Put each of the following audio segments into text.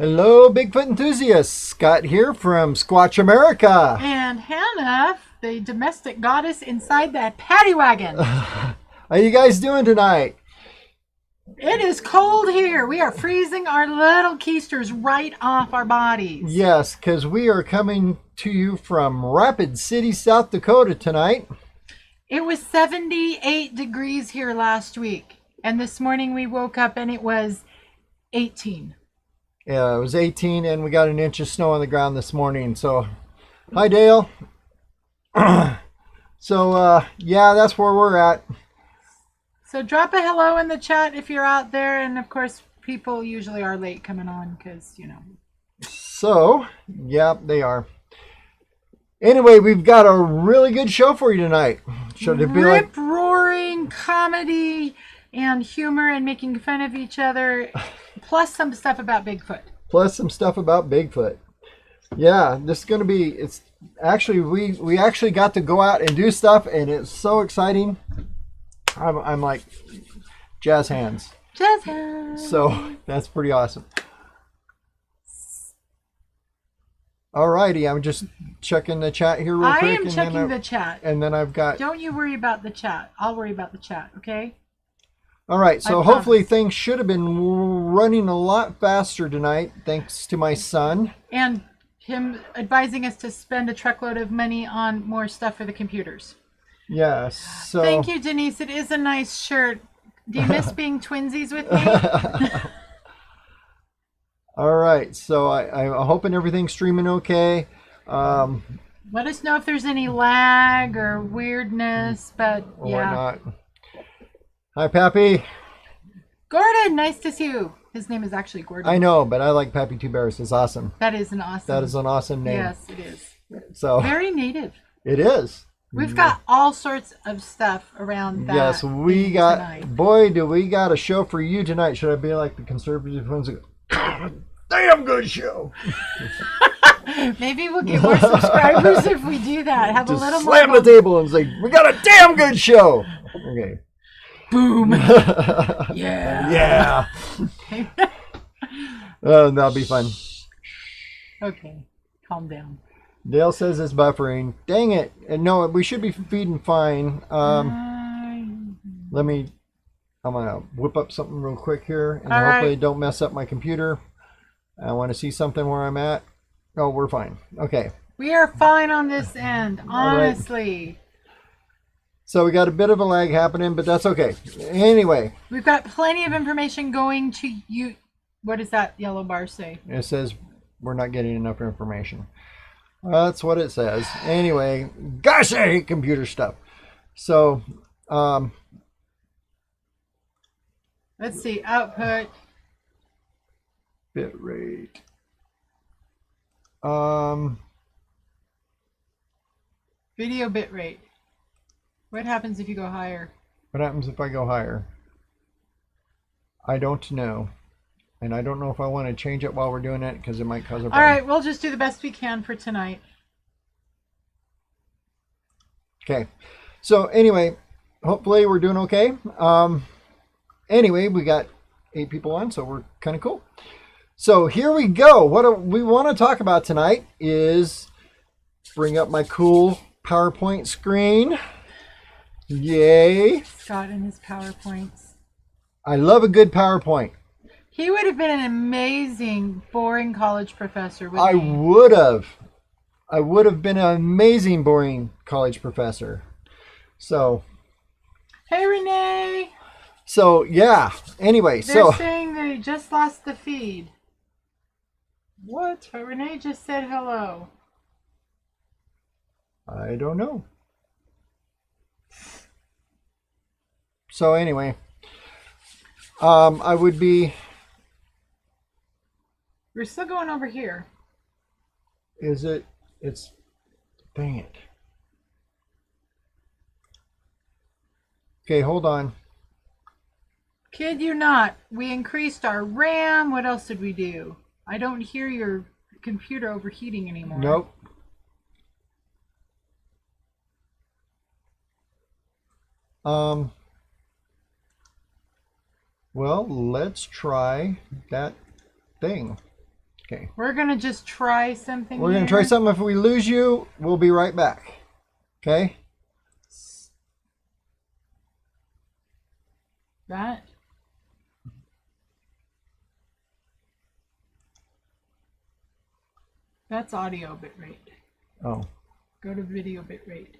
Hello, Bigfoot enthusiasts. Scott here from Squatch America. And Hannah, the domestic goddess inside that paddy wagon. How you guys doing tonight? It is cold here. We are freezing our little keisters right off our bodies. Yes, because we are coming to you from Rapid City, South Dakota tonight. It was 78 degrees here last week. And this morning we woke up and it was 18. Yeah, it was 18 and we got an inch of snow on the ground this morning. So, hi Dale. Yeah, that's where we're at. So drop a hello in the chat if you're out there. And of course, people usually are late coming on because, you know. So, yeah, they are. Anyway, we've got a really good show for you tonight. Should it be rip-roaring comedy and humor and making fun of each other, plus some stuff about Bigfoot. Yeah, this is going to be, it's actually, we actually got to go out and do stuff, and it's so exciting. I'm like, jazz hands. Jazz hands. So, that's pretty awesome. Alrighty, I'm just checking the chat here real quick. I am checking the chat. And then I've got... Don't you worry about the chat. I'll worry about the chat, okay? Alright, so hopefully things should have been running a lot faster tonight, thanks to my son. And him advising us to spend a truckload of money on more stuff for the computers. Yes, so... Thank you, Denise. It is a nice shirt. Do you miss being twinsies with me? All right, so I'm hoping everything's streaming okay. Let us know if there's any lag or weirdness, but yeah. Whatnot. Hi, Pappy. Gordon, nice to see you. His name is actually Gordon. I know, but I like Pappy Two Bears. It's awesome. That is an awesome name. Yes, it is. So very native. It is. We've got all sorts of stuff around that. Yes, we got tonight. Boy, do we got a show for you tonight. Should I be like the conservative ones that go, damn good show. Maybe we'll get more subscribers if we do that. Have just a little slam more. the table and say, we got a damn good show. Okay. Boom. Yeah. That'll be fun. Okay. Calm down. Dale says it's buffering. Dang it. And no, we should be feeding fine. I'm going to whip up something real quick here and hopefully don't mess up my computer. I want to see something where I'm at. Oh, we're fine. Okay. We are fine on this end, honestly. Right. So we got a bit of a lag happening, but that's okay. Anyway. We've got plenty of information going to you. What does that yellow bar say? It says we're not getting enough information. That's what it says. Anyway, gosh, I hate computer stuff. So, let's see, output. Bit rate. Video bit rate. What happens if you go higher? What happens if I go higher? I don't know. And I don't know if I want to change it while we're doing it because it might cause a problem. All right, we'll just do the best we can for tonight. Okay. So anyway, hopefully we're doing okay. Anyway, we got 8 people on, so we're kind of cool. So here we go. What we want to talk about tonight is bring up my cool PowerPoint screen. Yay. Scott and his PowerPoints. I love a good PowerPoint. He would have been an amazing, boring college professor. I would have. I would have been an amazing, boring college professor. So. Hey, Renee. So, yeah. Anyway, They're saying they just lost the feed. What? But Renee just said hello. I don't know. So, anyway. I would be... We're still going over here. Is it? It's... Dang it. Okay, hold on. Kid you not. We increased our RAM. What else did we do? I don't hear your computer overheating anymore. Nope. Well, let's try that thing. Okay. We're going to just try something. We're going to try something. If we lose you, we'll be right back. Okay? That. That's audio bitrate. Oh. Go to video bitrate.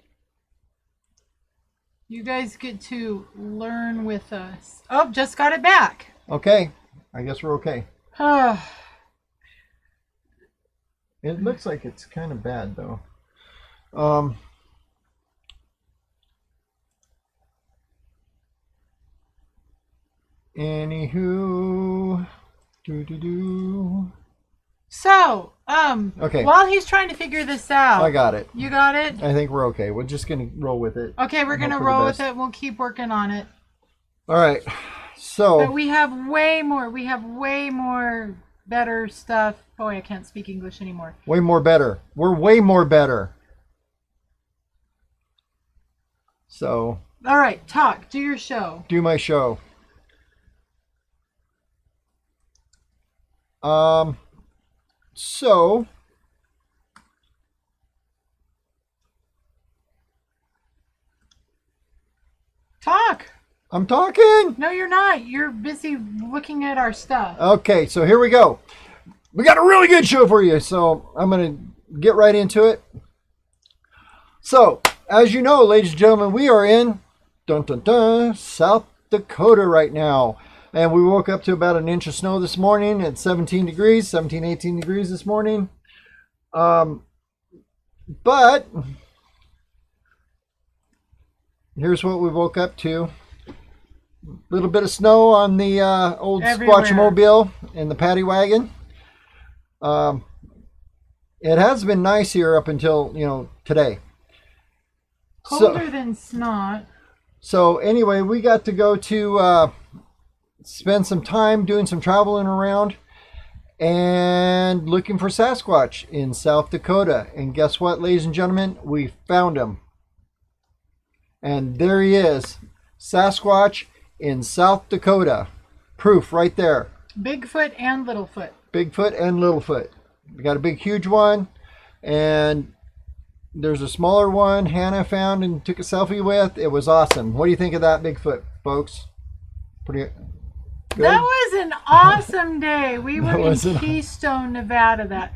You guys get to learn with us. Oh, just got it back. Okay. I guess we're okay. It looks like it's kind of bad, though. Anywho. So, okay. While he's trying to figure this out. I got it. You got it? I think we're okay. We're just going to roll with it. Okay, we're going to roll with it. We'll keep working on it. All right. So. But we have way more. We have way more better stuff. Boy, I can't speak English anymore. Way more better. We're way more better. So. All right, talk. Do your show. Do my show. So. Talk. I'm talking. No, you're not. You're busy looking at our stuff. Okay, so here we go. We got a really good show for you, so I'm going to get right into it. So, as you know, ladies and gentlemen, we are in South Dakota right now. And we woke up to about an inch of snow this morning at 17 degrees, 17, 18 degrees this morning. But here's what we woke up to. A little bit of snow on the old Squatch mobile and the paddy wagon. It has been nice here up until, today. Colder than snot. So anyway, we got to go to spend some time doing some traveling around and looking for Sasquatch in South Dakota. And guess what, ladies and gentlemen? We found him. And there he is. Sasquatch in South Dakota. Proof right there. Bigfoot and Littlefoot. Bigfoot and Littlefoot. We got a big, huge one. And there's a smaller one Hannah found and took a selfie with. It was awesome. What do you think of that Bigfoot, folks? Pretty good? That was an awesome day. We were in Keystone, Nevada.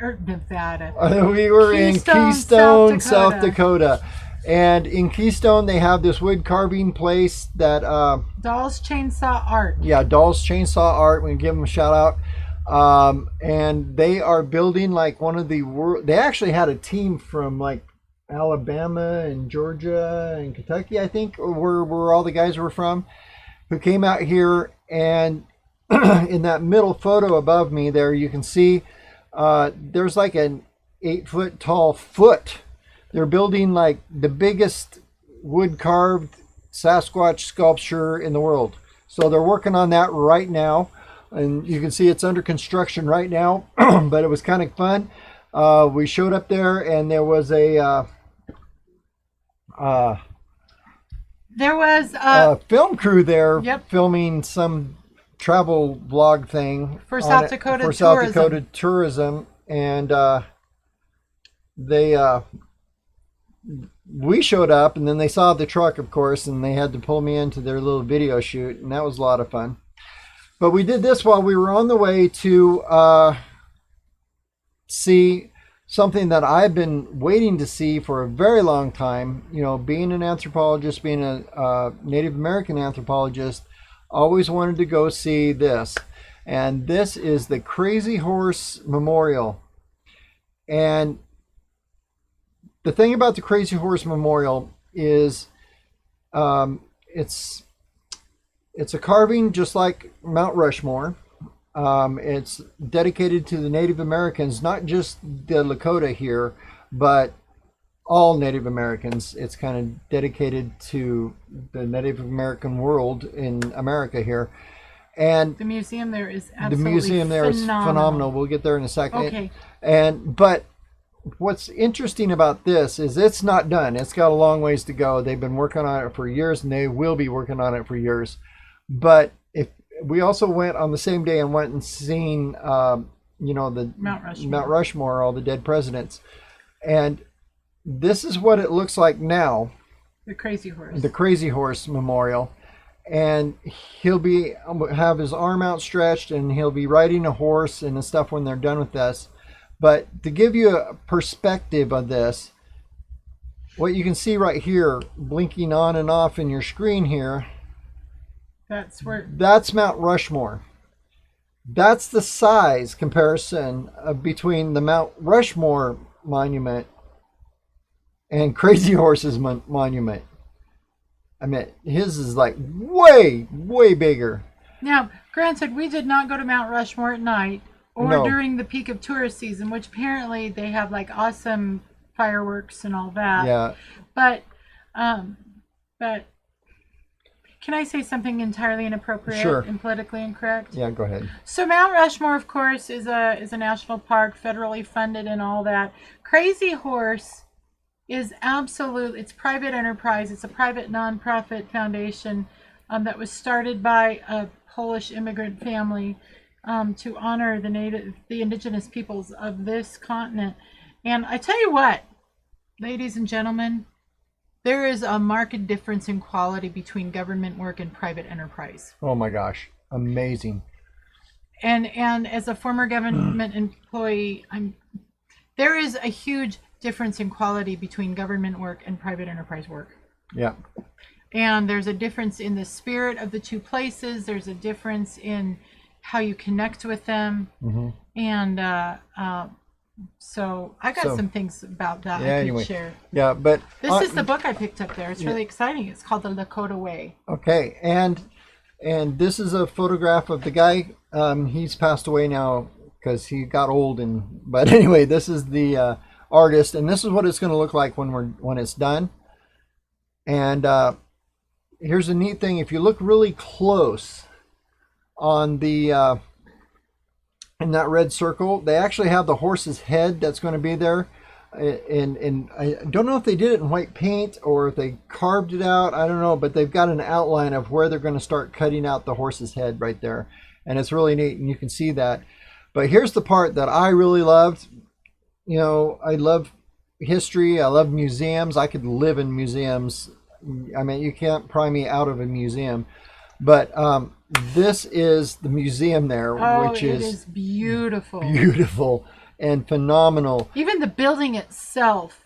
We were in Keystone, South Dakota. And in Keystone, they have this wood carving place that... Doll's Chainsaw Art. Yeah, Doll's Chainsaw Art. We can give them a shout out. And they are building like one of the... They actually had a team from like Alabama and Georgia and Kentucky, I think, where all the guys were from, who came out here. And in that middle photo above me there, you can see there's like an 8-foot tall foot. They're building like the biggest wood carved Sasquatch sculpture in the world. So they're working on that right now. And you can see it's under construction right now, but it was kind of fun. We showed up there and there was a film crew there. Yep. Filming some travel vlog thing for South Dakota tourism, and we showed up, and then they saw the truck, of course, and they had to pull me into their little video shoot, and that was a lot of fun. But we did this while we were on the way to see something that I've been waiting to see for a very long time. Being an anthropologist, being a Native American anthropologist, always wanted to go see this. And this is the Crazy Horse Memorial. And the thing about the Crazy Horse Memorial is it's a carving just like Mount Rushmore. It's dedicated to the Native Americans, not just the Lakota here, but all Native Americans. It's kind of dedicated to the Native American world in America here. And the museum there is absolutely phenomenal. We'll get there in a second. Okay. But what's interesting about this is it's not done. It's got a long ways to go. They've been working on it for years, and they will be working on it for years. But if we also went on the same day and went and seen the Mount Rushmore, all the dead presidents. And this is what it looks like now. The Crazy Horse. The Crazy Horse Memorial. And he'll have his arm outstretched, and he'll be riding a horse and stuff when they're done with this. But to give you a perspective of this, what you can see right here, blinking on and off in your screen here, that's Mount Rushmore. That's the size comparison between the Mount Rushmore monument and Crazy Horse's monument. I mean, his is like way, way bigger. Now, granted, we did not go to Mount Rushmore at night or during the peak of tourist season, which apparently they have like awesome fireworks and all that. Yeah. But can I say something entirely inappropriate and politically incorrect? Yeah, go ahead. So Mount Rushmore, of course, is a national park, federally funded and all that. Crazy Horse is it's private enterprise. It's a private nonprofit foundation that was started by a Polish immigrant family to honor the indigenous peoples of this continent. And I tell you what, ladies and gentlemen, there is a marked difference in quality between government work and private enterprise. Oh my gosh, amazing. And as a former government employee, there is a huge difference in quality between government work and private enterprise work. Yeah. And there's a difference in the spirit of the two places. There's a difference in how you connect with them. Mm-hmm. And so I got some things about that I could share. Yeah, but this is the book I picked up there. It's really exciting. It's called The Dakota Way. Okay, and this is a photograph of the guy. He's passed away now because he got old. But anyway, this is the artist, and this is what it's going to look like when it's done. And here's a neat thing: if you look really close on the in that red circle, they actually have the horse's head that's going to be there. And I don't know if they did it in white paint or if they carved it out. I don't know, but they've got an outline of where they're going to start cutting out the horse's head right there, and it's really neat, and you can see that. But here's the part that I really loved. I love history. I love museums. I could live in museums. I mean, you can't pry me out of a museum. But this is the museum there, which is beautiful. Beautiful and phenomenal. Even the building itself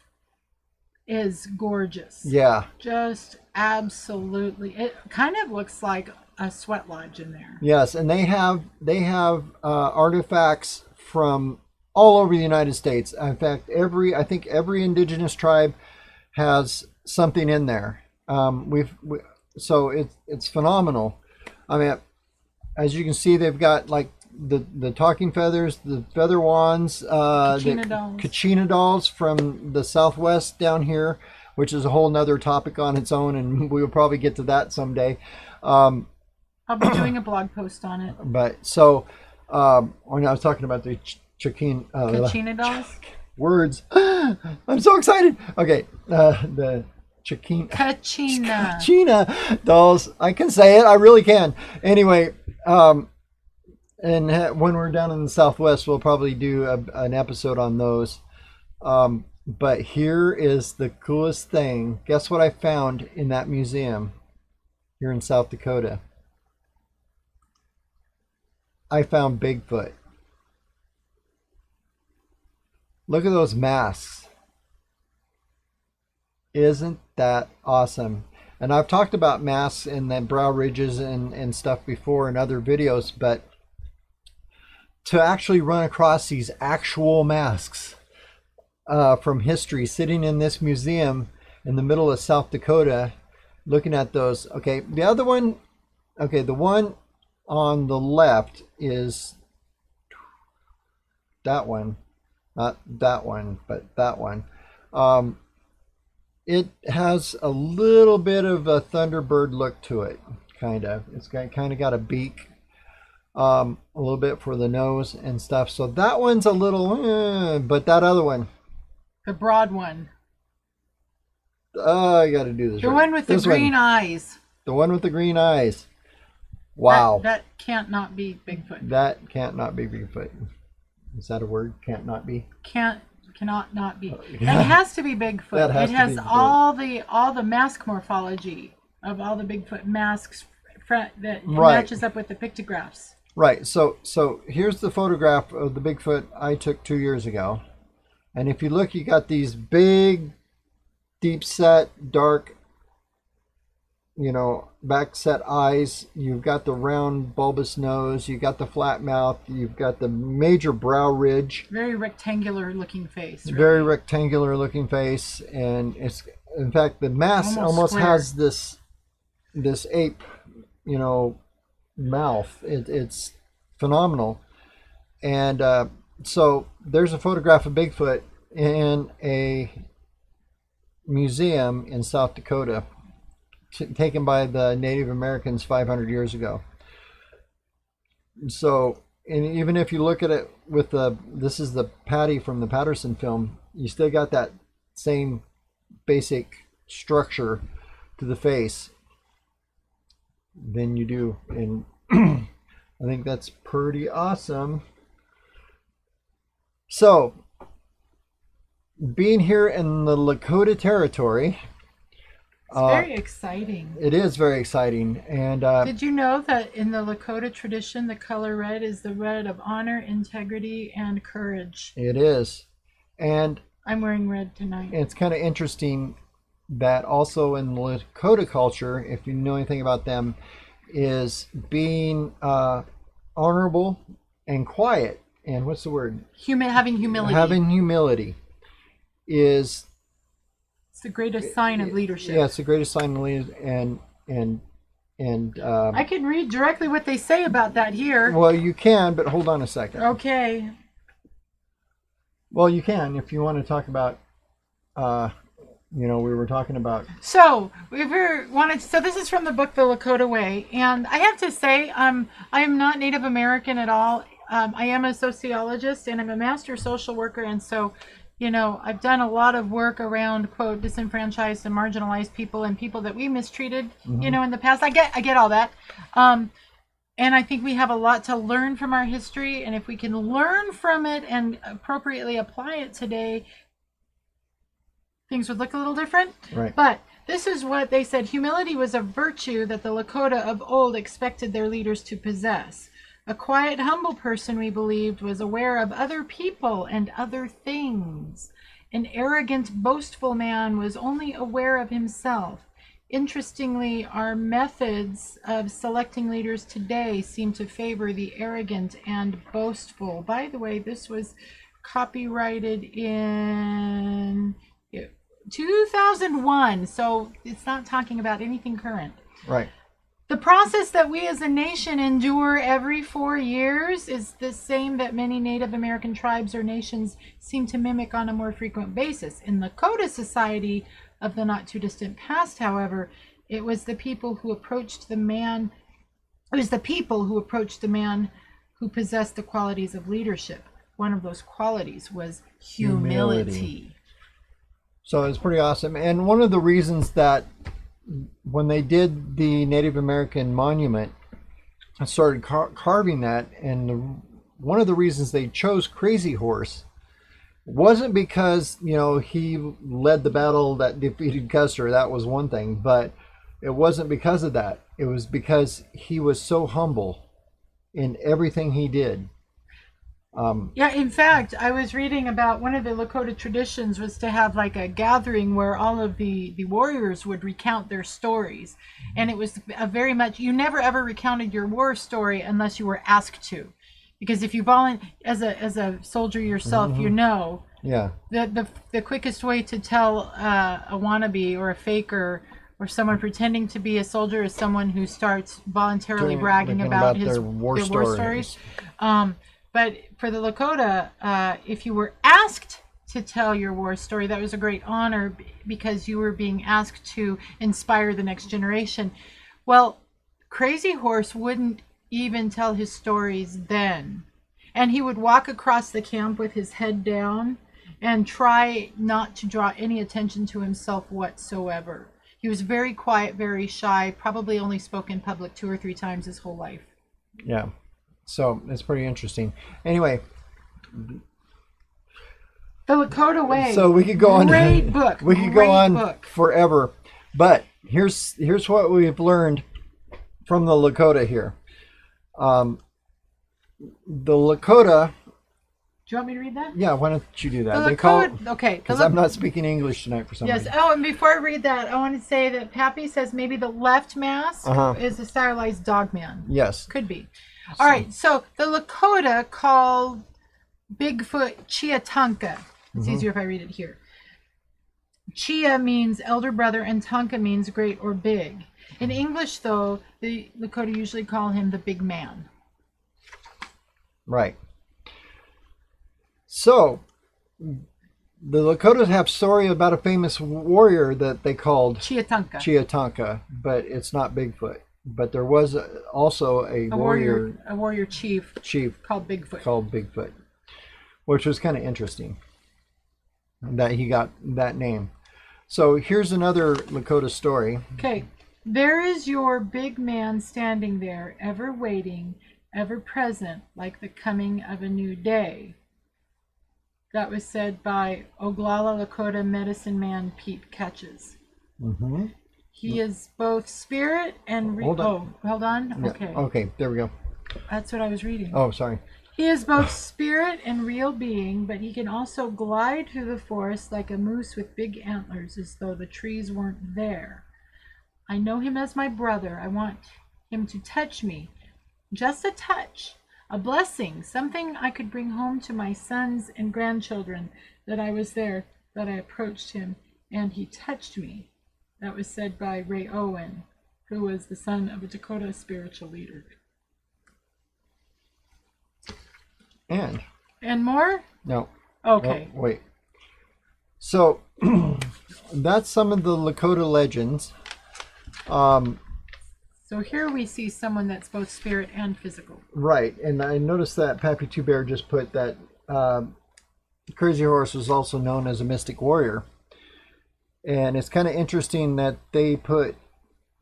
is gorgeous. Yeah. Just absolutely. It kind of looks like a sweat lodge in there. Yes, and they have artifacts from all over the United States. In fact, I think every indigenous tribe has something in there. So it's phenomenal. I mean, as you can see, they've got like the talking feathers, the feather wands, Kachina dolls from the Southwest down here, which is a whole nother topic on its own, and we will probably get to that someday. I'll be doing a blog post on it. But so, when I was talking about the Kachina dolls? Words. I'm so excited. Okay, the Kachina dolls. I can say it. I really can. Anyway, and when we're down in the Southwest, we'll probably do an episode on those. But here is the coolest thing. Guess what I found in that museum here in South Dakota? I found Bigfoot. Look at those masks. Isn't that awesome? And I've talked about masks and the brow ridges and stuff before in other videos, but to actually run across these actual masks from history sitting in this museum in the middle of South Dakota, looking at those. Okay, the other one, okay, the one on the left is that one. Not that one, but that one. It has a little bit of a Thunderbird look to it, kind of. It's kind of got a beak, a little bit for the nose and stuff. So that one's a little, but that other one, the broad one. Oh, I got to do this. The one with the green eyes. The one with the green eyes. Wow. That can't not be Bigfoot. That can't not be Bigfoot. Is that a word? Can't not be? Cannot not be. Yeah. It has to be Bigfoot. That has It to has be Bigfoot. all the mask morphology of all the Bigfoot masks that Right. matches up with the pictographs. Right. So here's the photograph of the Bigfoot I took 2 years ago. And if you look, you got these big, deep set, dark, back set eyes. You've got the round, bulbous nose. You've got the flat mouth. You've got the major brow ridge. Very rectangular looking face. Really. Very rectangular looking face. And it's, in fact, the mask almost square. has this ape, mouth. It's phenomenal. And so there's a photograph of Bigfoot in a museum in South Dakota, taken by the Native Americans 500 years ago. So, and even if you look at it with this is the Patty from the Patterson film, you still got that same basic structure to the face than you do. And I think that's pretty awesome. So, being here in the Lakota territory, it's very exciting. It is very exciting. And did you know that in the Lakota tradition, the color red is the red of honor, integrity, and courage? It is. And I'm wearing red tonight. It's kind of interesting that also in the Lakota culture, if you know anything about them, is being honorable and quiet. And what's the word? Having humility. Having humility is... It's the greatest sign of leadership. Yeah, it's the greatest sign of leadership. I can read directly what they say about that here. Well, you can, but hold on a second. Okay. Well, you can if you want to talk about... we were talking about... So, so this is from the book The Lakota Way. And I have to say, I am not Native American at all. I am a sociologist and I'm a master social worker. And so, I've done a lot of work around, quote, disenfranchised and marginalized people and people that we mistreated, in the past. I get all that. And I think we have a lot to learn from our history. And if we can learn from it and appropriately apply it today, things would look a little different. Right. But this is what they said. Humility was a virtue that the Lakota of old expected their leaders to possess. A quiet, humble person, we believed, was aware of other people and other things. An arrogant, boastful man was only aware of himself. Interestingly, our methods of selecting leaders today seem to favor the arrogant and boastful. By the way, this was copyrighted in 2001, so it's not talking about anything current. Right. The process that we as a nation endure every 4 years is the same that many Native American tribes or nations seem to mimic on a more frequent basis. In Lakota society of the not too distant past, however, it was the people who approached the man who possessed the qualities of leadership. One of those qualities was humility. So it's pretty awesome. And one of the reasons that when they did the Native American monument, I started carving that, and one of the reasons they chose Crazy Horse wasn't because, he led the battle that defeated Custer. That was one thing, but it wasn't because of that. It was because he was so humble in everything he did. In fact, I was reading about one of the Lakota traditions was to have like a gathering where all of the warriors would recount their stories. And it was very much, you never ever recounted your war story unless you were asked to. Because if you as a soldier yourself, Yeah. The quickest way to tell a wannabe or a faker or someone pretending to be a soldier is someone who starts voluntarily bragging about their war stories. But for the Lakota, if you were asked to tell your war story, that was a great honor because you were being asked to inspire the next generation. Well, Crazy Horse wouldn't even tell his stories then. And he would walk across the camp with his head down and try not to draw any attention to himself whatsoever. He was very quiet, very shy, probably only spoke in public 2 or 3 times his whole life. Yeah. So it's pretty interesting. Anyway, The Lakota Way. So we could go on. Great book. We could Great go on book. forever. But here's what we've learned from the Lakota here. The Lakota. Do you want me to read that? Yeah, why don't you do that? The They call it, Lakota, okay. because I'm not speaking English tonight for some Yes. reason. Oh, and before I read that, I want to say that Pappy says maybe the left mask is a stylized dog man. Yes. Could be. All right. So the Lakota called Bigfoot Chiatanka. It's easier if I read it here. Chia means elder brother and Tonka means great or big. In English, though, the Lakota usually call him the big man. Right. So, the Lakotas have story about a famous warrior that they called Chiatanka. but it's not Bigfoot. But there was also a warrior chief called Bigfoot, which was kind of interesting that he got that name. So here's another Lakota story. Okay. There is your big man standing there, ever waiting, ever present, like the coming of a new day. That was said by Oglala Lakota medicine man Pete Catches. Mm-hmm. He is both spirit and... hold on. Yeah. Okay. Okay, there we go. That's what I was reading. Oh, sorry. He is both spirit and real being, but he can also glide through the forest like a moose with big antlers, as though the trees weren't there. I know him as my brother. I want him to touch me. Just a touch. A blessing. Something I could bring home to my sons and grandchildren. That I was there. That I approached him. And he touched me. That was said by Ray Owen, who was the son of a Dakota spiritual leader. And more? No. Okay. No, wait. So that's some of the Lakota legends. So here we see someone that's both spirit and physical. Right, and I noticed that Pappy Two Bear just put that Crazy Horse was also known as a mystic warrior. And it's kind of interesting that they put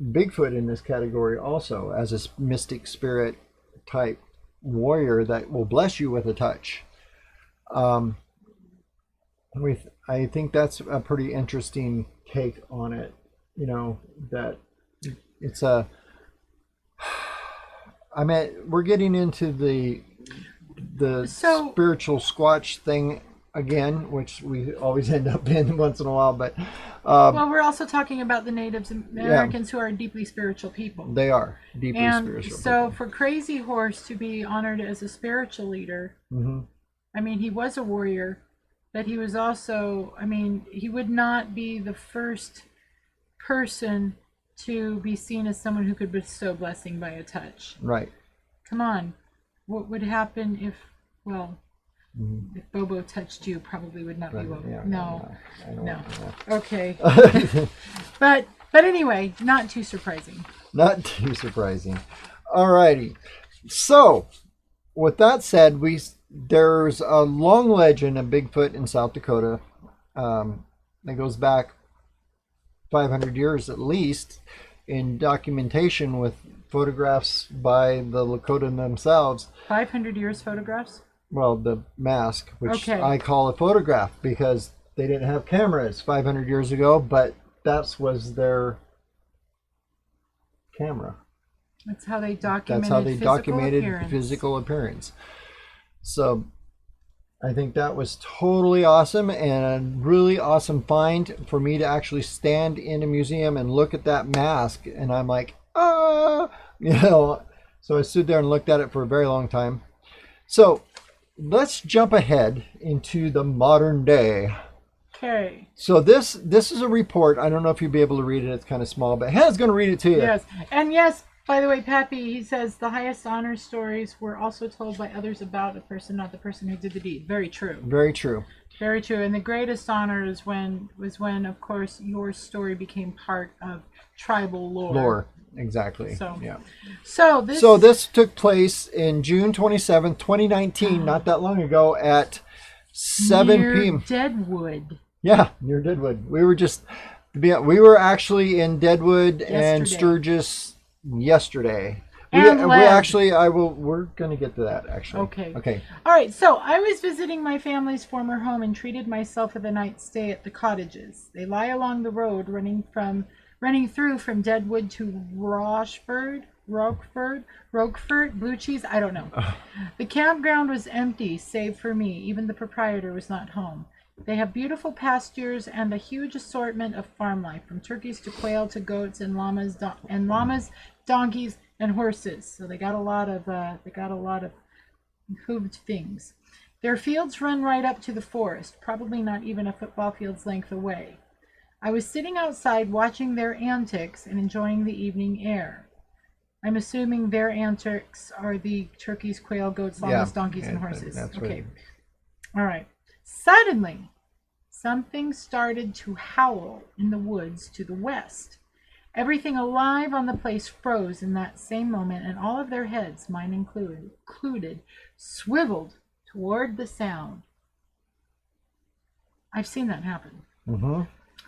Bigfoot in this category also as a mystic spirit type warrior that will bless you with a touch. I think that's a pretty interesting take on it. You know, that it's a... I mean, we're getting into the spiritual Squatch thing again, which we always end up in once in a while. But well, we're also talking about the Native Americans who are deeply spiritual people. They are deeply spiritual. So people. for Crazy Horse to be honored as a spiritual leader, I mean, he was a warrior, but he was also, I mean, he would not be the first person to be seen as someone who could bestow blessing by a touch. Right. Come on. What would happen if, well, if Bobo touched you, probably would not be well. Yeah, no. Yeah. Okay. But anyway, not too surprising. Not too surprising. Alrighty. So, with that said, there's a long legend of Bigfoot in South Dakota that goes back 500 years at least, in documentation with photographs by the Lakota themselves. 500 years photographs? Well, the mask, which I call a photograph because they didn't have cameras 500 years ago, but that was their camera. That's how they documented physical appearance. So I think that was totally awesome and a really awesome find for me to actually stand in a museum and look at that mask. And I'm like, you know, so I stood there and looked at it for a very long time. So let's jump ahead into the modern day. Okay. So this is a report. I don't know if you'll be able to read it. It's kind of small, but Hannah's going to read it to you. Yes. And yes, by the way, Pappy, he says the highest honor stories were also told by others about the person, not the person who did the deed. Very true. Very true. Very true. And the greatest honor was when, of course, your story became part of tribal lore. Exactly. So, yeah. So this took place in June 27th, 2019, not that long ago, at 7 p.m. Deadwood. Yeah, near Deadwood. We were actually in Deadwood and Sturgis yesterday. And lead. We're going to get to that, actually. Okay. All right, so I was visiting my family's former home and treated myself with a night's stay at the cottages. They lie along the road running through from Deadwood to Rochefort, Blue Cheese, I don't know. The campground was empty, save for me. Even the proprietor was not home. They have beautiful pastures and a huge assortment of farm life, from turkeys to quail to goats and llamas, donkeys, and horses. So they got a lot of hooved things. Their fields run right up to the forest, probably not even a football field's length away. I was sitting outside watching their antics and enjoying the evening air. I'm assuming their antics are the turkeys, quail, goats, llamas, donkeys, and horses. That's okay. Right. All right. Suddenly, something started to howl in the woods to the west. Everything alive on the place froze in that same moment, and all of their heads, mine included, swiveled toward the sound. I've seen that happen. Mm-hmm.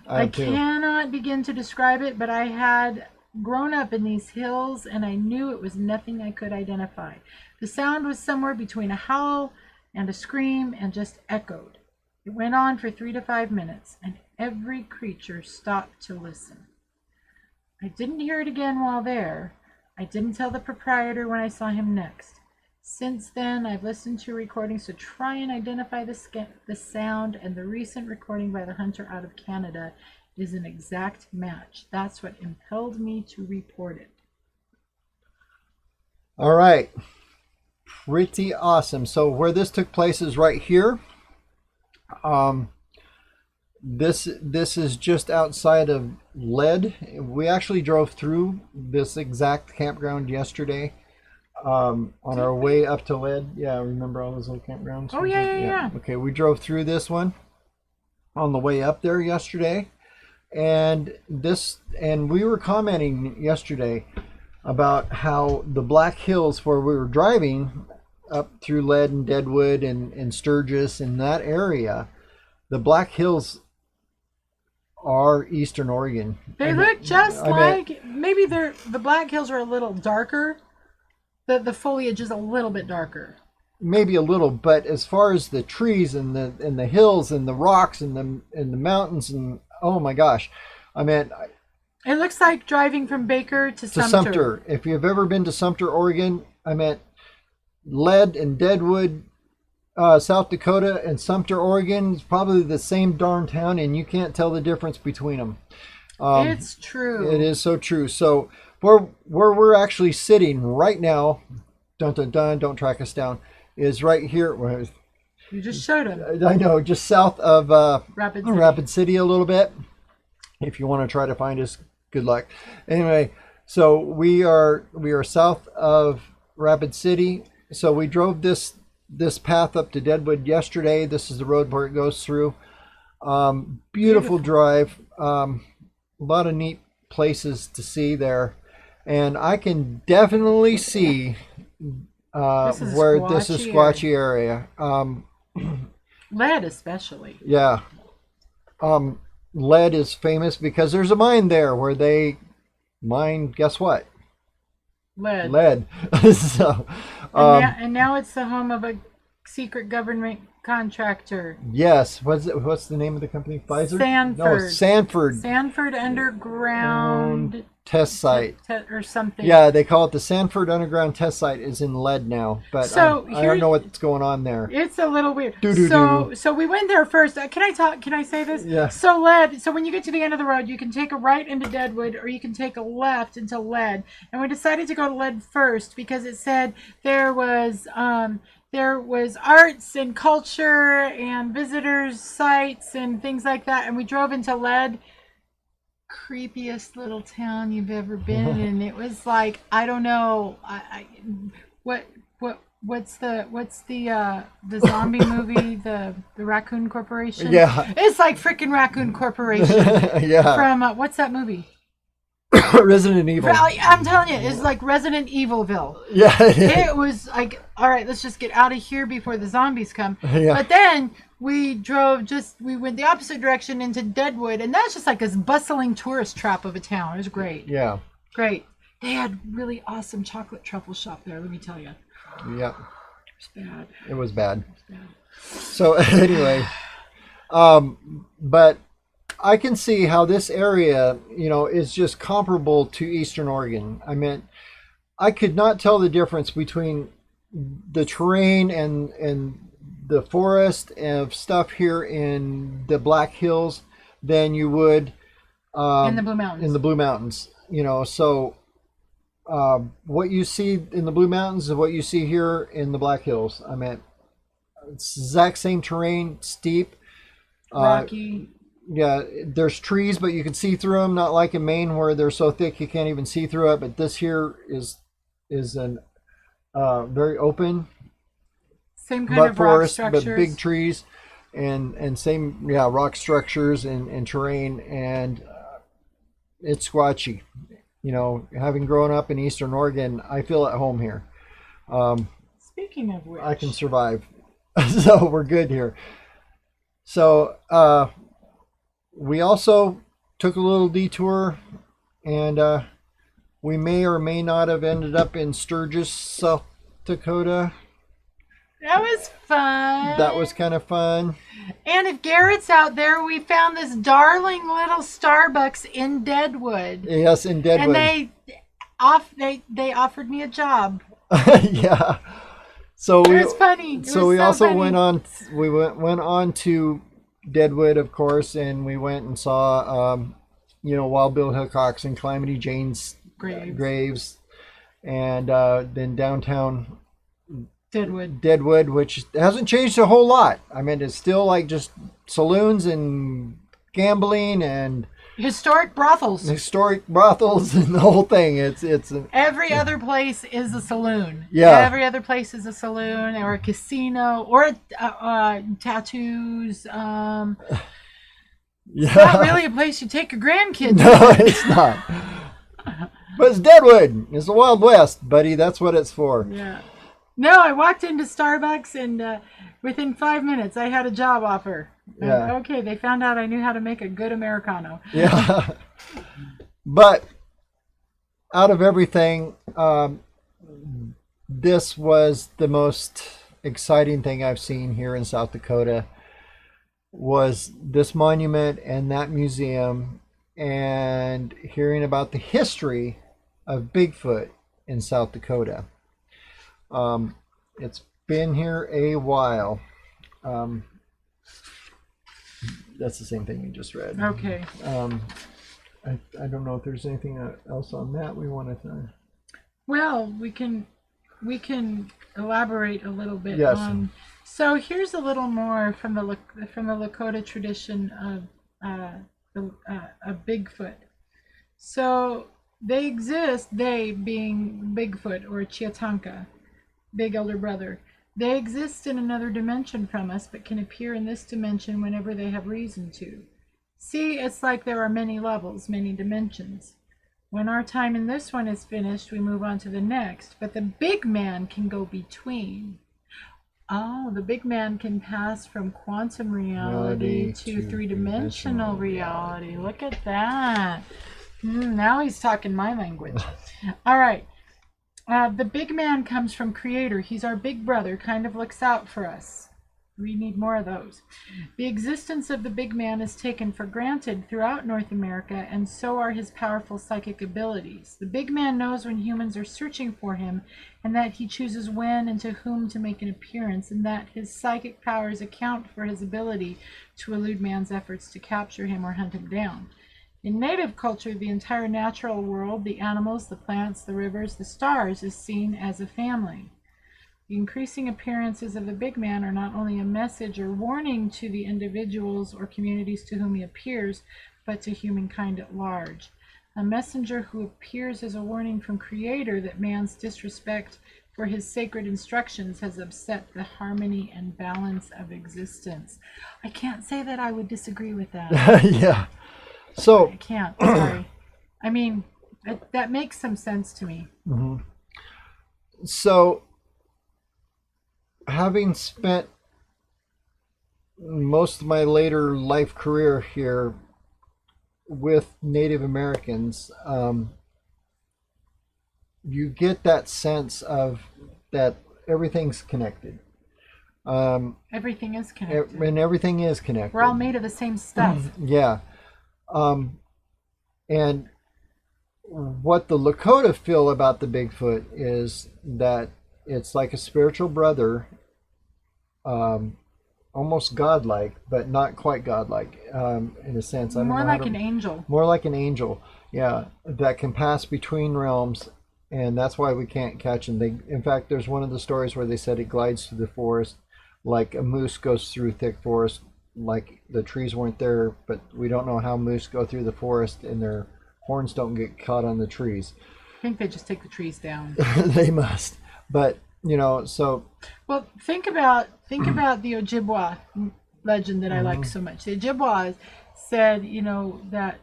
I cannot begin to describe it, but I had grown up in these hills, and I knew it was nothing I could identify. The sound was somewhere between a howl and a scream, and just echoed. It went on for 3 to 5 minutes, and every creature stopped to listen. I didn't hear it again while there. I didn't tell the proprietor when I saw him next. Since then, I've listened to recordings to try and identify the sound, and the recent recording by the hunter out of Canada is an exact match. That's what impelled me to report it. All right. Pretty awesome. So where this took place is right here. This is just outside of Lead. We actually drove through this exact campground yesterday on our way up to Lead. Yeah, remember all those little campgrounds? Oh, yeah. Okay, we drove through this one on the way up there yesterday. And we were commenting yesterday about how the Black Hills, where we were driving up through Lead and Deadwood and Sturgis and that area, the Black Hills are Eastern Oregon. They look just maybe the Black Hills are a little darker. The foliage is a little bit darker. Maybe a little, but as far as the trees and the hills and the rocks and the mountains and oh my gosh, it looks like driving from Baker to Sumter. If you've ever been to Sumter, Oregon, Lead and Deadwood, South Dakota and Sumter, Oregon is probably the same darn town, and you can't tell the difference between them. It's true. It is so true. So where we're actually sitting right now, don't track us down, is right here. You just showed him. I know, just south of Rapid City a little bit. If you want to try to find us, good luck. Anyway, so we are south of Rapid City. So we drove this path up to Deadwood yesterday. This is the road where it goes through. Beautiful drive. A lot of neat places to see there. And I can definitely see where this is Squatchy area. Lead especially. Yeah. Lead is famous because there's a mine there where they mine, guess what? Lead. So, and now it's the home of a secret government contractor. Yes. What's the name of the company? Pfizer? Sanford Underground Test Site. Or something. Yeah, they call it the Sanford Underground Test Site is in Lead now. But I don't know what's going on there. It's a little weird. So we went there first. Can I say this? Yeah. So Lead. So when you get to the end of the road, you can take a right into Deadwood, or you can take a left into Lead. And we decided to go to Lead first because it said there was arts and culture and visitors sites and things like that. And we drove into Lead. Creepiest little town you've ever been in. And it was like, I don't know, what's the zombie movie, the Raccoon Corporation? Yeah, it's like freaking Raccoon Corporation. Yeah, from what's that movie? Resident Evil. I'm telling you, it's like Resident Evilville. Yeah, it was like, all right, let's just get out of here before the zombies come. Yeah. But then we went the opposite direction into Deadwood, and that's just like this bustling tourist trap of a town. It was great. Yeah. Great. They had really awesome chocolate truffle shop there, let me tell you. Yeah, It's bad. it was bad. It's bad. So anyway, but I can see how this area, is just comparable to Eastern Oregon. I mean, I could not tell the difference between the terrain and the forest of stuff here in the Black Hills than you would In the Blue Mountains. in the Blue Mountains. So what you see in the Blue Mountains is what you see here in the Black Hills. I mean, it's the exact same terrain, steep, Rocky. Yeah, there's trees, but you can see through them. Not like in Maine where they're so thick you can't even see through it. But this here is an very open Same kind of rock forest, structures. but big trees, and same rock structures and terrain, and it's squatchy. Having grown up in Eastern Oregon, I feel at home here. Speaking of which, I can survive, so we're good here. So we also took a little detour, and we may or may not have ended up in Sturgis, South Dakota. that was fun. That was kind of fun. And if Garrett's out there, we found this darling little Starbucks in Deadwood. Yes, in Deadwood. And they offered me a job. Yeah. So It was funny. It so was we so also funny. went on to Deadwood, of course, and we went and saw Wild Bill Hickok's and Calamity Jane's graves, and then downtown Deadwood, which hasn't changed a whole lot. I mean, it's still like just saloons and gambling and historic brothels. historic brothels and the whole thing. It's Every other place is a saloon. Yeah. Every other place is a saloon or a casino or tattoos. yeah. Not really a place you take your grandkids. No, it's not. But it's Deadwood. It's the Wild West, buddy. That's what it's for. Yeah. No, I walked into Starbucks and within 5 minutes I had a job offer. Yeah. Okay, they found out I knew how to make a good Americano. Yeah. But out of everything, this was the most exciting thing I've seen here in South Dakota, was this monument and that museum, and hearing about the history of Bigfoot in South Dakota. It's been here a while. That's the same thing you just read. Okay. I don't know if there's anything else on that we want to. Well, we can elaborate a little bit Yes. on. So here's a little more from the Lakota tradition of Bigfoot. So they exist. They being Bigfoot or Chiatanka, Big Elder Brother. They exist in another dimension from us, but can appear in this dimension whenever they have reason to. See, it's like there are many levels, many dimensions. When our time in this one is finished, we move on to the next, but the big man can go between. Oh, the big man can pass from quantum reality to three-dimensional reality. Look at that. Now he's talking my language. All right. The big man comes from Creator. He's our big brother, kind of looks out for us. We need more of those. The existence of the big man is taken for granted throughout North America, and so are his powerful psychic abilities. The big man knows when humans are searching for him, and that he chooses when and to whom to make an appearance, and that his psychic powers account for his ability to elude man's efforts to capture him or hunt him down. In native culture, the entire natural world, the animals, the plants, the rivers, the stars, is seen as a family. The increasing appearances of the big man are not only a message or warning to the individuals or communities to whom he appears, but to humankind at large. A messenger who appears as a warning from Creator that man's disrespect for his sacred instructions has upset the harmony and balance of existence. I can't say that I would disagree with that. Yeah. So I can't. Sorry. I mean, that makes some sense to me. Mm-hmm. So, having spent most of my later life career here with Native Americans, you get that sense of that everything's connected. Everything is connected. And everything is connected. We're all made of the same stuff. Yeah. And what the Lakota feel about the Bigfoot is that it's like a spiritual brother, almost godlike, but not quite godlike, in a sense. I don't More know like an angel. More like an angel, yeah, that can pass between realms, and that's why we can't catch him. In fact, there's one of the stories where they said it glides through the forest like a moose goes through thick forest, like the trees weren't there, but we don't know how moose go through the forest and their horns don't get caught on the trees. I think they just take the trees down. They must, but so. Well, think about the Ojibwa legend that I like so much. The Ojibwas said, that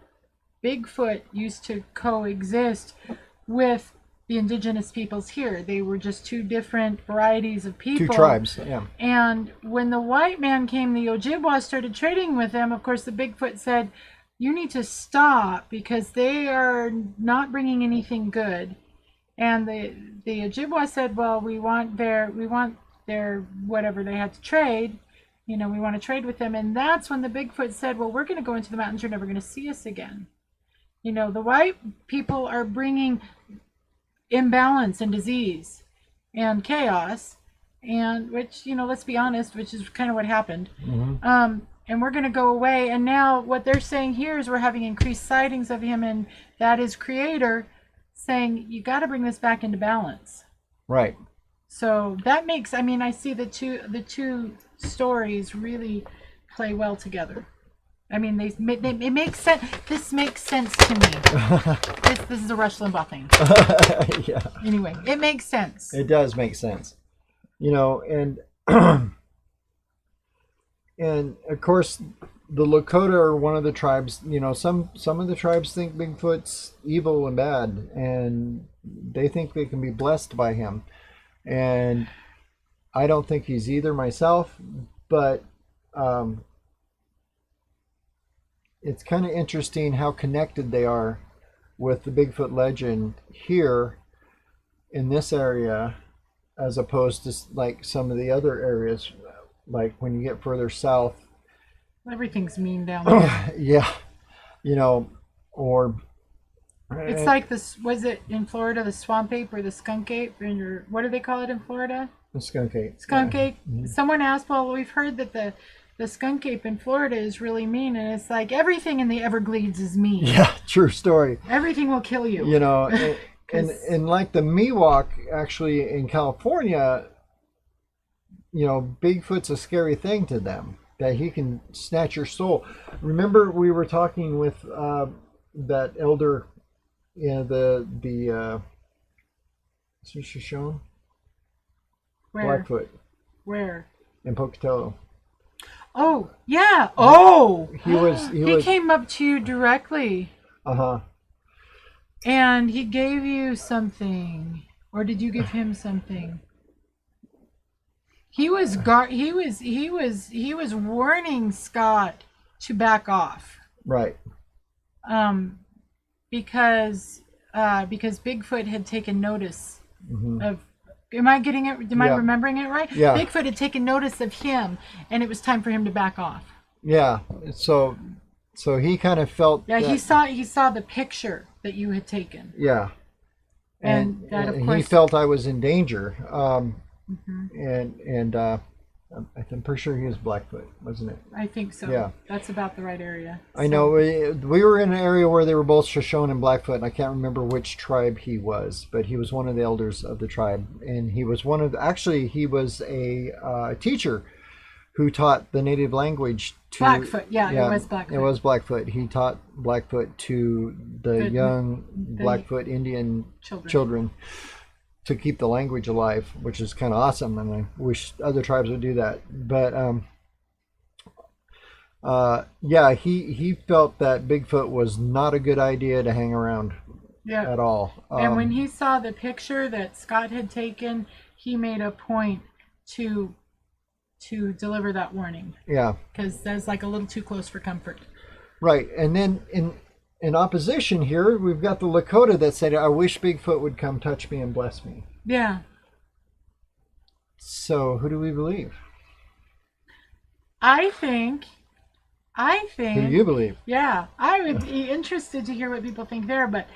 Bigfoot used to coexist with the indigenous peoples here. They were just two different varieties of people. Two tribes, yeah. And when the white man came, the Ojibwa started trading with them. Of course, the Bigfoot said, you need to stop because they are not bringing anything good. And the Ojibwa said, well, we want their whatever they had to trade. We want to trade with them. And that's when the Bigfoot said, well, we're going to go into the mountains. You're never going to see us again. The white people are bringing imbalance and disease and chaos, and which, let's be honest, which is kind of what happened. And we're going to go away. And now what they're saying here is we're having increased sightings of him, and that is Creator saying, you got to bring this back into balance. Right. So that makes, I see the two stories really play well together. It makes sense. This makes sense to me. This is a Rush Limbaugh thing. Yeah. Anyway, it makes sense. It does make sense. And and of course the Lakota are one of the tribes. Some of the tribes think Bigfoot's evil and bad, and they think they can be blessed by him. And I don't think he's either myself, but it's kind of interesting how connected they are with the Bigfoot legend here in this area, as opposed to like some of the other areas, like when you get further south. Everything's mean down there. Yeah, or it's like this. Was it in Florida, the swamp ape or the skunk ape? What do they call it in Florida? The skunk ape. Skunk ape. Mm-hmm. Someone asked, well, we've heard that the skunk ape in Florida is really mean, and it's like everything in the Everglades is mean. Yeah, true story. Everything will kill you. And like the Miwok, actually in California, Bigfoot's a scary thing to them, that he can snatch your soul. Remember, we were talking with that elder, the Shoshone? Where? Blackfoot. Where? In Pocatello. Oh, yeah. Oh! He came up to you directly. Uh-huh. And he gave you something. Or did you give him something? He was warning Scott to back off. Right. Because Bigfoot had taken notice of. Am I getting it? Am I remembering it right? Yeah. Bigfoot had taken notice of him, and it was time for him to back off. Yeah. So he kind of felt. Yeah, he saw the picture that you had taken. Yeah. And that, of course, he felt I was in danger. And I'm pretty sure he was Blackfoot, wasn't it? I think so. Yeah. That's about the right area. I know. We were in an area where they were both Shoshone and Blackfoot, and I can't remember which tribe he was, but he was one of the elders of the tribe. And he was he was a teacher who taught the native language to... Blackfoot, yeah, it was Blackfoot. It was Blackfoot. He taught Blackfoot to the young Blackfoot Indian children to keep the language alive, which is kind of awesome, and I wish other tribes would do that. But he felt that Bigfoot was not a good idea to hang around at all. And when he saw the picture that Scott had taken, he made a point to deliver that warning. Yeah, because that's like a little too close for comfort. Right, and then in opposition here, we've got the Lakota that said, I wish Bigfoot would come touch me and bless me. Yeah. So who do we believe? I think. Who do you believe? Yeah, I would be interested to hear what people think there. But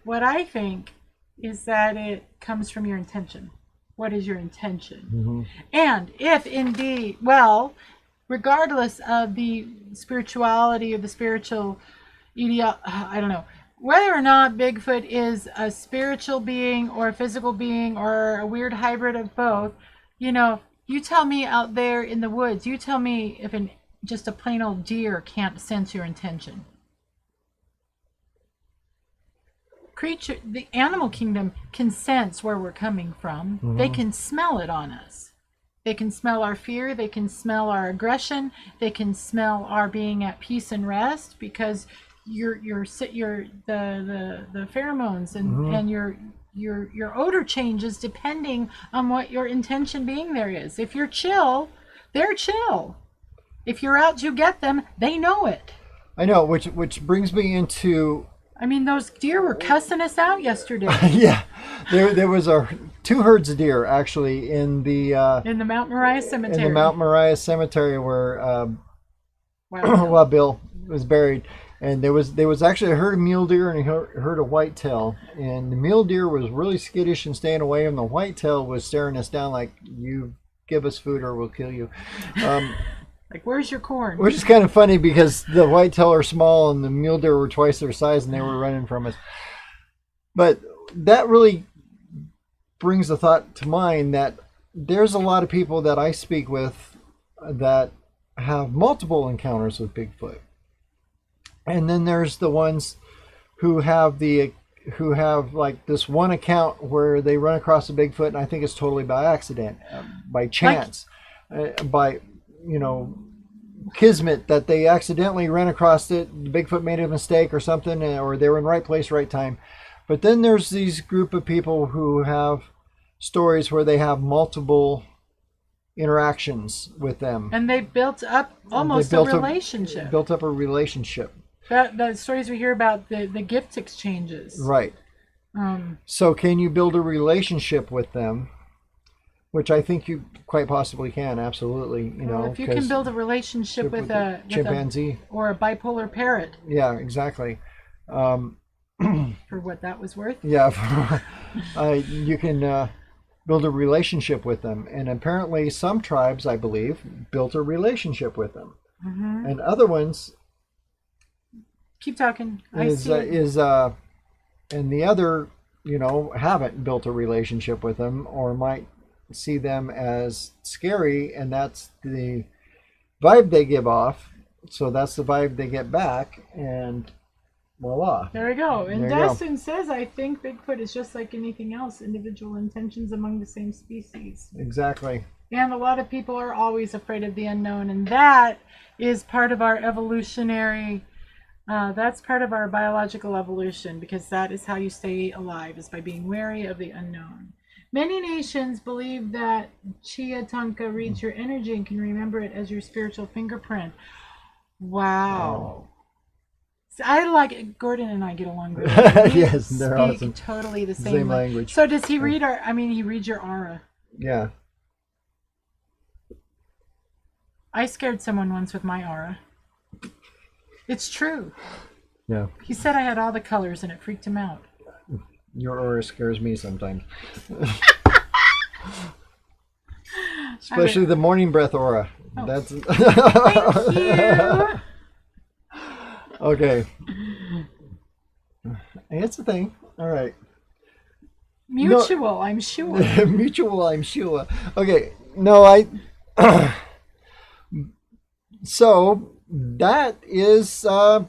what I think is that it comes from your intention. What is your intention? Mm-hmm. And if indeed, well, regardless of the spirituality or the spiritual I don't know, whether or not Bigfoot is a spiritual being or a physical being or a weird hybrid of both, you tell me out there in the woods, you tell me if just a plain old deer can't sense your intention. The animal kingdom can sense where we're coming from. Mm-hmm. They can smell it on us. They can smell our fear. They can smell our aggression. They can smell our being at peace and rest, because the pheromones and mm-hmm. and your odor changes depending on what your intention being there is. If you're chill, they're chill. If you're out to get them, they know it. I know, which brings me into. I mean, those deer were cussing us out yesterday. Yeah, there was two herds of deer actually in the Mount Moriah Cemetery. In the Mount Moriah Cemetery where Wild Bill was buried, and there was actually a herd of mule deer and a herd of whitetail, and the mule deer was really skittish and staying away, and the whitetail was staring us down like, you give us food or we'll kill you. Like, where's your corn? Which is kind of funny because the whitetail are small and the mule deer were twice their size and they were running from us. But that really brings the thought to mind that there's a lot of people that I speak with that have multiple encounters with Bigfoot. And then there's the ones who have like this one account where they run across a Bigfoot, and I think it's totally by accident, by chance, by kismet, that they accidentally ran across it. The Bigfoot made a mistake or something, or they were in the right place, right time. But then there's these group of people who have stories where they have multiple interactions with them, and they built up almost a relationship. Built up a relationship. The stories we hear about the gift exchanges. Right. So can you build a relationship with them? Which I think you quite possibly can, absolutely. If you can build a relationship with a chimpanzee or a bipolar parrot. Yeah, exactly. For what that was worth. Yeah, you can build a relationship with them, and apparently some tribes, I believe, built a relationship with them, mm-hmm. and other ones. Keep talking. And the other, haven't built a relationship with them, or might see them as scary, and that's the vibe they give off, so that's the vibe they get back, and voila, there we go. And Dustin says, I think Bigfoot is just like anything else, individual intentions among the same species. Exactly. And a lot of people are always afraid of the unknown, and that is part of our evolutionary that's part of our biological evolution, because that is how you stay alive, is by being wary of the unknown. Many nations believe that Chiatanka reads your energy and can remember it as your spiritual fingerprint. Wow. So I like it. Gordon and I get along really well. Yes, they're awesome. Totally the same language. So does he read he reads your aura. Yeah. I scared someone once with my aura. It's true. Yeah. He said I had all the colors and it freaked him out. Your aura scares me sometimes. Especially the morning breath aura. Oh. That's Thank you. Okay. It's a thing. All right. Mutual, I'm sure. Mutual, I'm sure. Okay. No, so that is our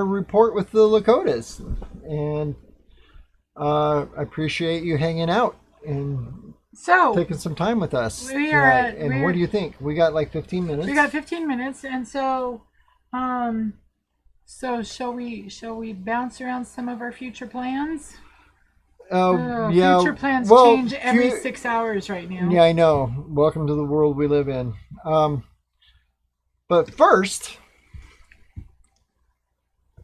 report with the Lakotas, and I appreciate you hanging out and taking some time with us. What do you think? We got like 15 minutes. We got 15 minutes, and so shall we bounce around some of our future plans? Yeah. Future plans change every 6 hours right now. Yeah, I know. Welcome to the world we live in. But first,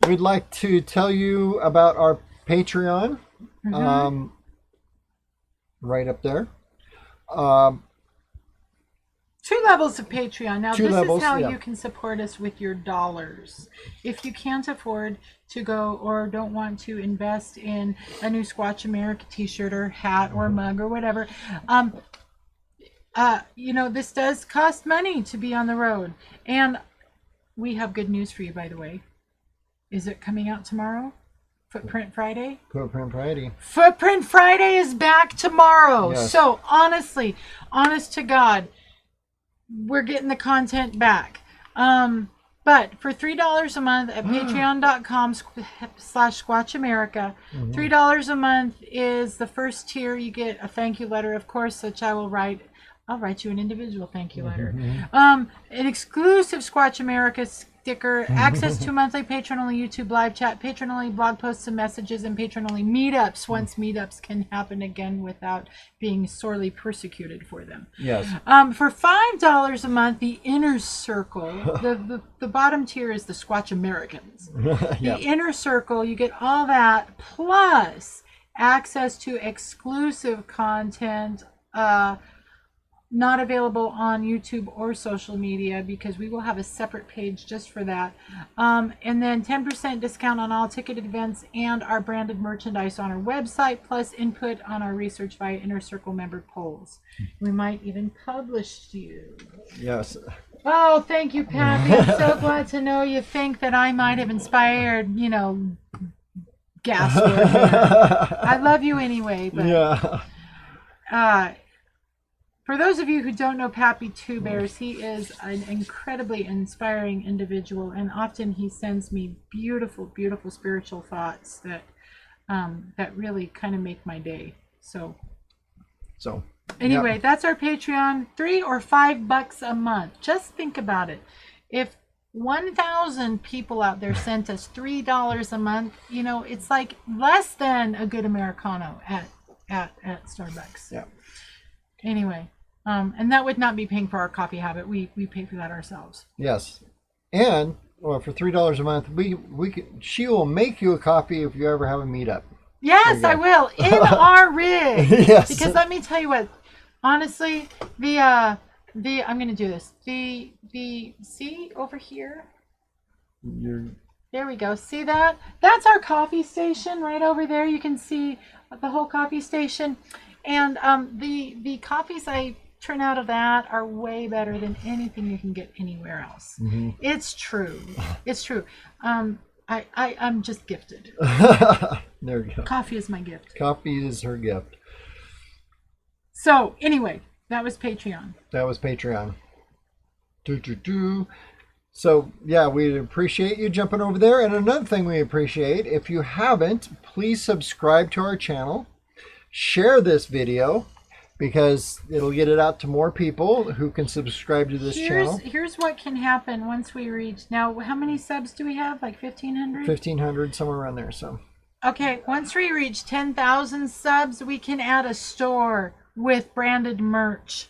we'd like to tell you about our Patreon. Right up there. 2 levels of Patreon. Now, Two this levels, is how yeah. you can support us with your dollars. If you can't afford to go or don't want to invest in a new Squatch America t-shirt or hat or mug or whatever, this does cost money to be on the road. And we have good news for you, by the way. Is it coming out tomorrow? Footprint Friday? Footprint Friday. Footprint Friday is back tomorrow. Yes. So honestly, honest to God, we're getting the content back. But for $3 a month at patreon.com/Squatch America, $3 a month is the first tier. You get a thank you letter, of course, which I'll write you an individual thank you letter. An exclusive Squatch America sticker, access to monthly patron-only YouTube live chat, patron-only blog posts and messages, and patron-only meetups once meetups can happen again without being sorely persecuted for them. Yes. For $5 a month, the inner circle, the bottom tier is the Squatch Americans. Yeah. The inner circle, you get all that plus access to exclusive content, not available on YouTube or social media because we will have a separate page just for that. And then 10% discount on all ticketed events and our branded merchandise on our website, plus input on our research via Inner Circle member polls. We might even publish you. Yes. Oh, thank you, Pappy. I'm so glad to know you think that I might have inspired, Gaston here. I love you anyway. But, yeah. For those of you who don't know Pappy Two Bears, he is an incredibly inspiring individual, and often he sends me beautiful, beautiful spiritual thoughts that really kind of make my day. So anyway, That's our Patreon. $3 or $5 a month. Just think about it. If 1,000 people out there sent us $3 a month, it's like less than a good Americano at Starbucks. Yeah. Anyway, and that would not be paying for our coffee habit. We pay for that ourselves. Yes. And for $3 a month, she will make you a coffee if you ever have a meetup. Yes, I will, in our rig. Yes. Because let me tell you what, honestly, I'm gonna do this. See over here? There we go. See that? That's our coffee station right over there. You can see the whole coffee station. And the coffees I turn out of that are way better than anything you can get anywhere else. Mm-hmm. It's true. It's true. I'm just gifted. There we go. Coffee is my gift. Coffee is her gift. So anyway, that was Patreon. So yeah, we appreciate you jumping over there. And another thing we appreciate, if you haven't, please subscribe to our channel. Share this video because it'll get it out to more people who can subscribe to this channel. Here's what can happen once we reach, now how many subs do we have? Like 1,500? 1,500, somewhere around there. So okay, once we reach 10,000 subs, we can add a store with branded merch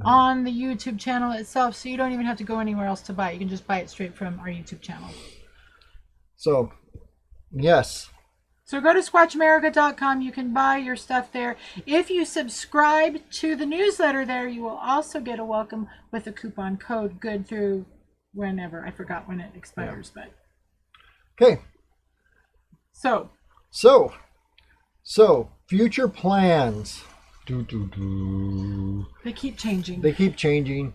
on the YouTube channel itself, so you don't even have to go anywhere else to buy it. You can just buy it straight from our YouTube channel. So yes. So go to SquatchAmerica.com. You can buy your stuff there. If you subscribe to the newsletter there, you will also get a welcome with a coupon code good through whenever. I forgot when it expires, but. Okay. So future plans. They keep changing.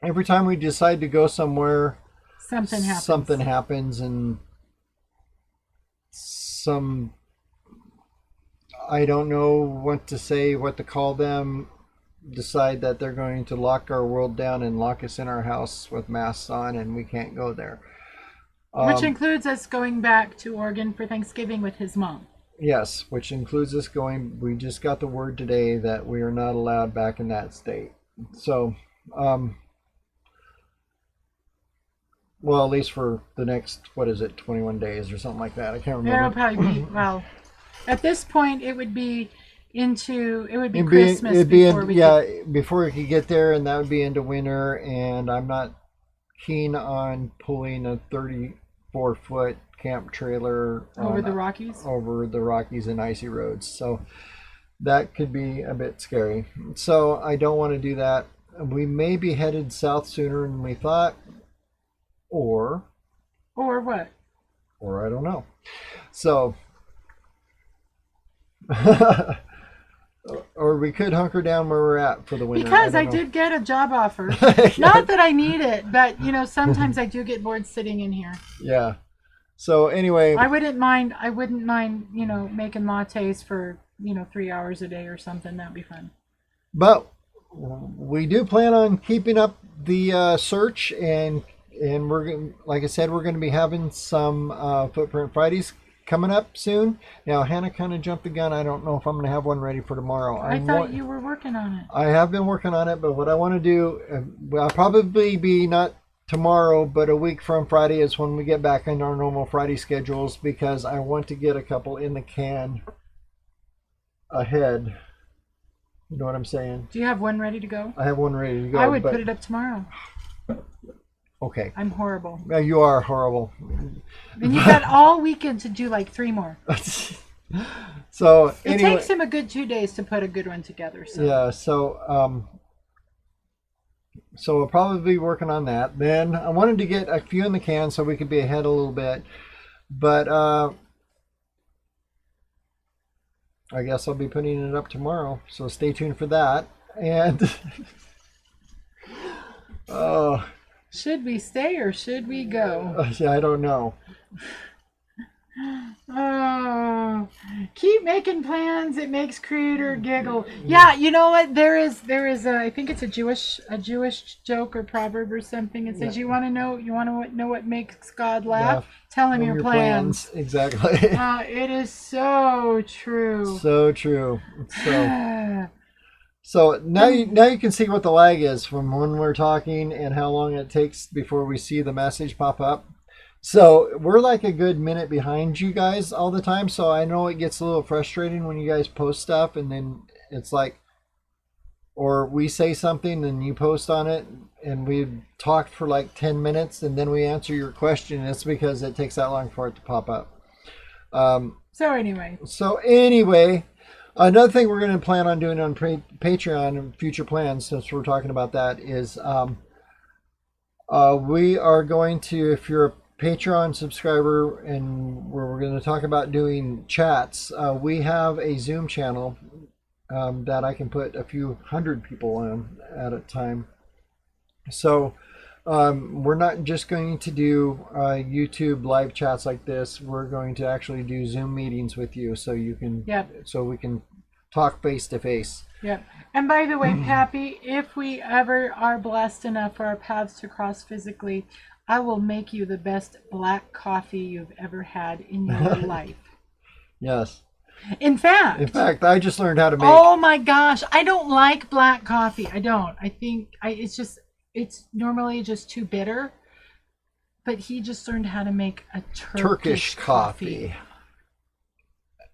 Every time we decide to go somewhere, something happens, and I don't know what to say, what to call them, decide that they're going to lock our world down and lock us in our house with masks on, and we can't go there. Which includes us going back to Oregon for Thanksgiving with his mom. Yes, which includes us going. We just got the word today that we are not allowed back in that state. So, well, at least for the next, 21 days or something like that. I can't remember. It'll probably be, well, at this point, it would be Christmas before we before we could get there, and that would be into winter, and I'm not keen on pulling a 34-foot camp trailer Over the Rockies? over the Rockies and icy roads. So that could be a bit scary. So I don't want to do that. We may be headed south sooner than we thought, or what? Or I don't know. So, or we could hunker down where we're at for the winter. Because I did get a job offer. Not that I need it, but sometimes I do get bored sitting in here. Yeah. So anyway, I wouldn't mind, making lattes for, 3 hours a day or something. That'd be fun. But we do plan on keeping up the search, and we're like I said, we're going to be having some Footprint Fridays coming up soon. Now Hannah kind of jumped the gun. I don't know if I'm going to have one ready for tomorrow. I thought you were working on it. I have been working on it, but what I want to do, I'll probably be not tomorrow, but a week from Friday is when we get back into our normal Friday schedules, because I want to get a couple in the can ahead. You know what I'm saying? Do you have one ready to go? I have one ready to go. I would put it up tomorrow. Okay. I'm horrible. Yeah, you are horrible. And you've got all weekend to do like 3 more. So it takes him a good 2 days to put a good one together. So. Yeah. So we'll probably be working on that. Then I wanted to get a few in the can so we could be ahead a little bit, but I guess I'll be putting it up tomorrow. So stay tuned for that. And should we stay or should we go? I don't know. Oh, keep making plans. It makes creator giggle. Yeah, you know what? There is I think it's a Jewish joke or proverb or something. It says, you want to know what makes God laugh? Tell him your plans. Exactly. It is so true. So true. So now you can see what the lag is from when we're talking and how long it takes before we see the message pop up. So we're like a good minute behind you guys all the time. So I know it gets a little frustrating when you guys post stuff and then it's like, or we say something and you post on it and we've talked for like 10 minutes and then we answer your question. It's because it takes that long for it to pop up. So anyway, another thing we're going to plan on doing on Patreon and future plans, since we're talking about that, is we are going to, if you're a Patreon subscriber, and we're going to talk about doing chats, we have a Zoom channel that I can put a few hundred people on at a time. So we're not just going to do YouTube live chats like this. We're going to actually do Zoom meetings with you, so you can, so we can talk face to face. Yep. And by the way, Pappy, if we ever are blessed enough for our paths to cross physically, I will make you the best black coffee you've ever had in your life. Yes. In fact, I just learned how to make. Oh my gosh, I don't like black coffee. I don't. I think it's normally just too bitter. But he just learned how to make a Turkish coffee.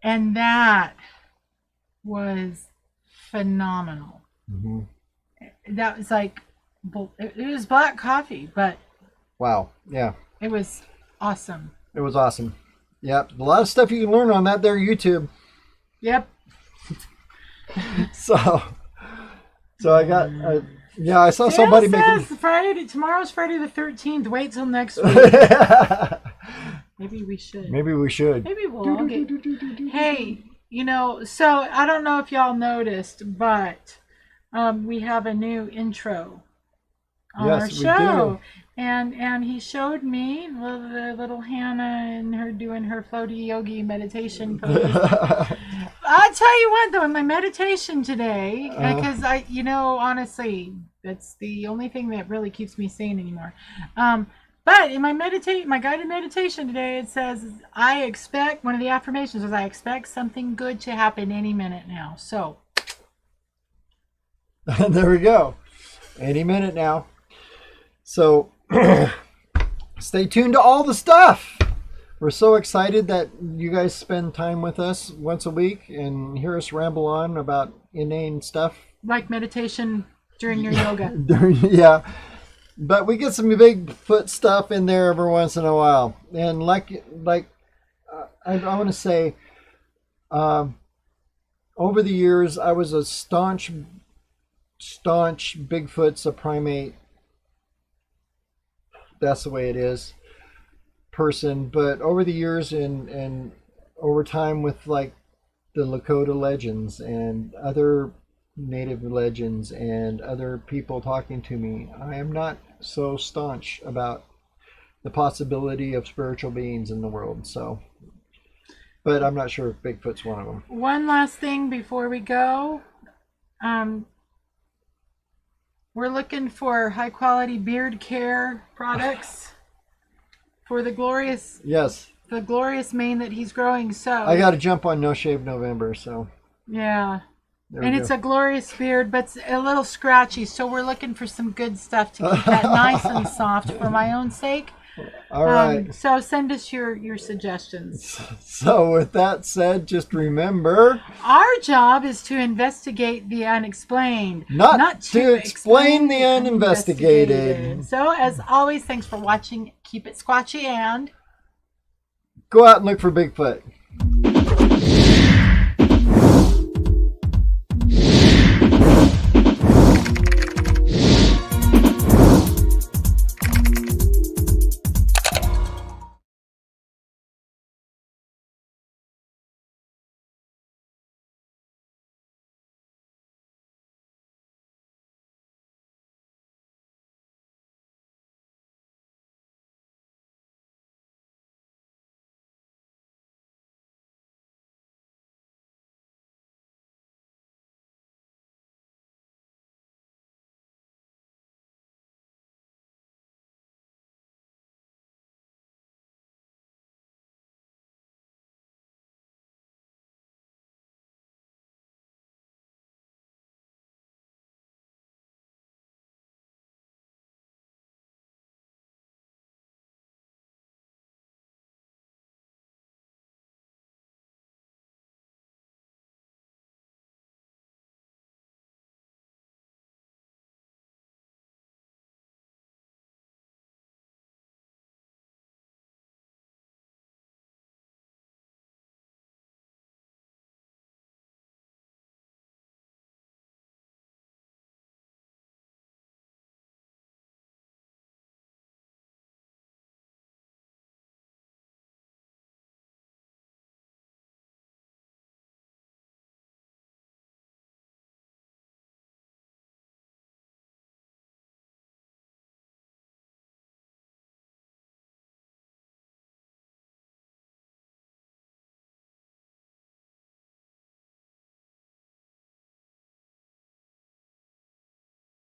And that was phenomenal. Mm-hmm. That was like, it was black coffee, but wow, yeah, it was awesome. It was awesome. Yep, a lot of stuff you can learn on that there YouTube. Yep. So I got I saw somebody making. Tomorrow's Friday the 13th. Wait till next week. Maybe we should. Maybe we'll all get. Hey, so I don't know if y'all noticed, but we have a new intro on our show. We do. And he showed me little Hannah and her doing her floaty yogi meditation pose. I'll tell you what, though, in my meditation today, because honestly, that's the only thing that really keeps me sane anymore. But in my guided meditation today, it says, one of the affirmations is, I expect something good to happen any minute now. So. There we go. Any minute now. So stay tuned to all the stuff. We're so excited that you guys spend time with us once a week and hear us ramble on about inane stuff. Like meditation during your yoga. Yeah. But we get some Bigfoot stuff in there every once in a while. And I want to say, over the years, I was a staunch Bigfoot's a primate. That's the way it is. Person, but over the years and over time with like the Dakota legends and other native legends and other people talking to me, I am not so staunch about the possibility of spiritual beings in the world. So, but I'm not sure if Bigfoot's one of them. One last thing before we go. We're looking for high quality beard care products for the glorious mane that he's growing. So I got to jump on No Shave November. So yeah, and it's a glorious beard, but it's a little scratchy. So we're looking for some good stuff to keep that nice and soft for my own sake. All right. So send us your suggestions. So with that said, just remember, our job is to investigate the unexplained, not to explain the uninvestigated. So as always, thanks for watching. Keep it squatchy and go out and look for Bigfoot.